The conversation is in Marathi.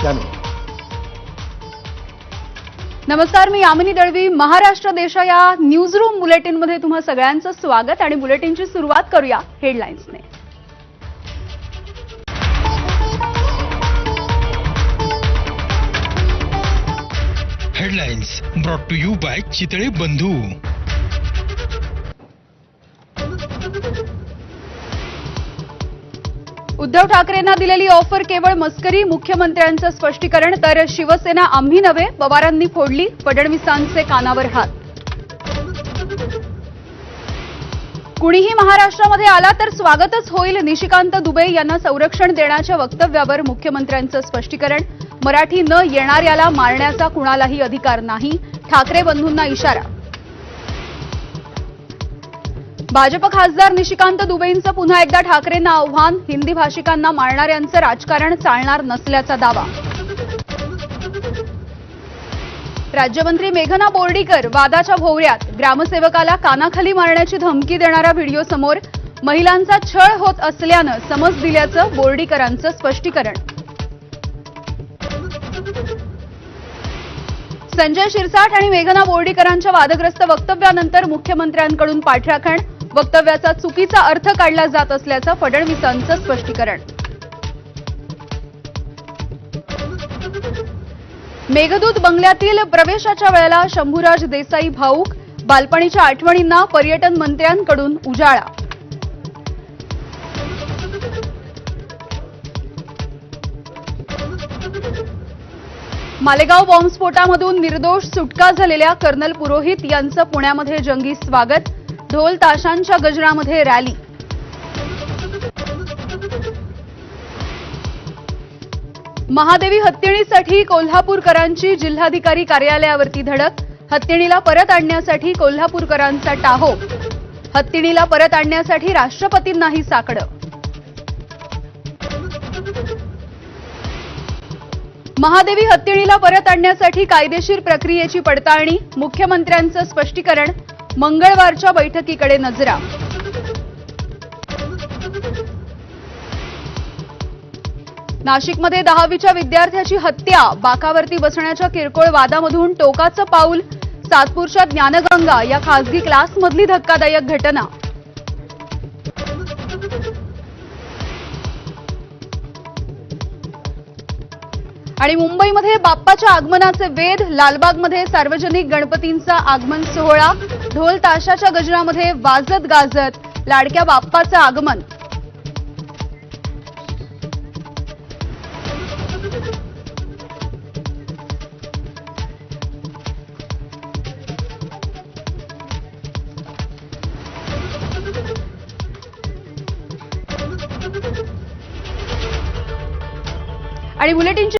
चॅनल. नमस्कार, मी यामिनी दळवी. महाराष्ट्र देशा या न्यूज रूम बुलेटिन मध्ये तुम्हा सगळ्यांचं स्वागत आणि बुलेटिनची सुरुवात करूया हेडलाईन्सने. Headlines brought to you by Chitale Bandhu. उद्धव ठाकरेंना दिलेली ऑफर केवळ मस्करी, मुख्यमंत्र्यांचं स्पष्टीकरण. तर शिवसेना आम्ही नव्हे, पवारांनी फोडली फडणवीसांचे कानावर हात. कुणीही महाराष्ट्रामध्ये आला तर स्वागतच होईल, निशिकांत दुबे यांना संरक्षण देण्याच्या वक्तव्यावर मुख्यमंत्र्यांचं स्पष्टीकरण. मराठी न येणाऱ्याला मारण्याचा कुणालाही अधिकार नाही, ठाकरे बंधूंना इशारा. भाजप खासदार निशिकांत दुबेंचं पुन्हा एकदा ठाकरेंना आव्हान. हिंदी भाषिकांना मारणाऱ्यांचं राजकारण चालणार नसल्याचा दावा. राज्यमंत्री मेघना बोर्डीकर वादाच्या भोवऱ्यात. ग्रामसेवकाला कानाखाली मारण्याची धमकी देणारा व्हिडिओ समोर. महिलांचा छळ होत असल्यानं समज दिल्याचं बोर्डीकरांचं स्पष्टीकरण. संजय शिरसाट आणि मेघना बोर्डीकरांच्या वादग्रस्त वक्तव्यानंतर मुख्यमंत्र्यांकडून पाठराखण. वक्तव्याचा चुकीचा अर्थ काढला जात असल्याचं फडणवीसांचं स्पष्टीकरण. मेघदूत बंगल्यातील प्रवेशाच्या वेळेला शंभूराज देसाई भाऊक. बालपणीच्या आठवणींना पर्यटन मंत्र्यांकडून उजाळा. मालेगाव बॉम्बस्फोटामधून निर्दोष सुटका झालेल्या कर्नल पुरोहित यांचं पुण्यामध्ये जंगी स्वागत. ढोल ताशांच्या गजरामध्ये रॅली. महादेवी हत्तीणीसाठी कोल्हापूरकरांची जिल्हाधिकारी कार्यालयावरती धडक. हत्तीणीला परत आणण्यासाठी कोल्हापूरकरांचा टाहो. हत्तीणीला परत आणण्यासाठी राष्ट्रपतींनाही साकडं. महादेवी हत्तीणीला परत आणण्यासाठी कायदेशीर प्रक्रियेची पडताळणी. मुख्यमंत्र्यांचं स्पष्टीकरण. मंगळवारच्या बैठकीकडे नजरा. नाशिकमध्ये 10वीच्या विद्यार्थ्याची हत्या. बाकावरती बसण्याच्या किरकोळ वादामधून टोकाचं पाऊल. सातपूरच्या ज्ञानगंगा या खासगी क्लासमधली धक्कादायक घटना. आणि मुंबईमध्ये बाप्पाच्या आगमनाचे वेध. लालबागमध्ये सार्वजनिक गणपतींचा आगमन सोहळा. ढोल ताशाच्या गजरामध्ये वाजत गाजत लाडक्या बाप्पाचं आगमन. आणि बुलेटिनची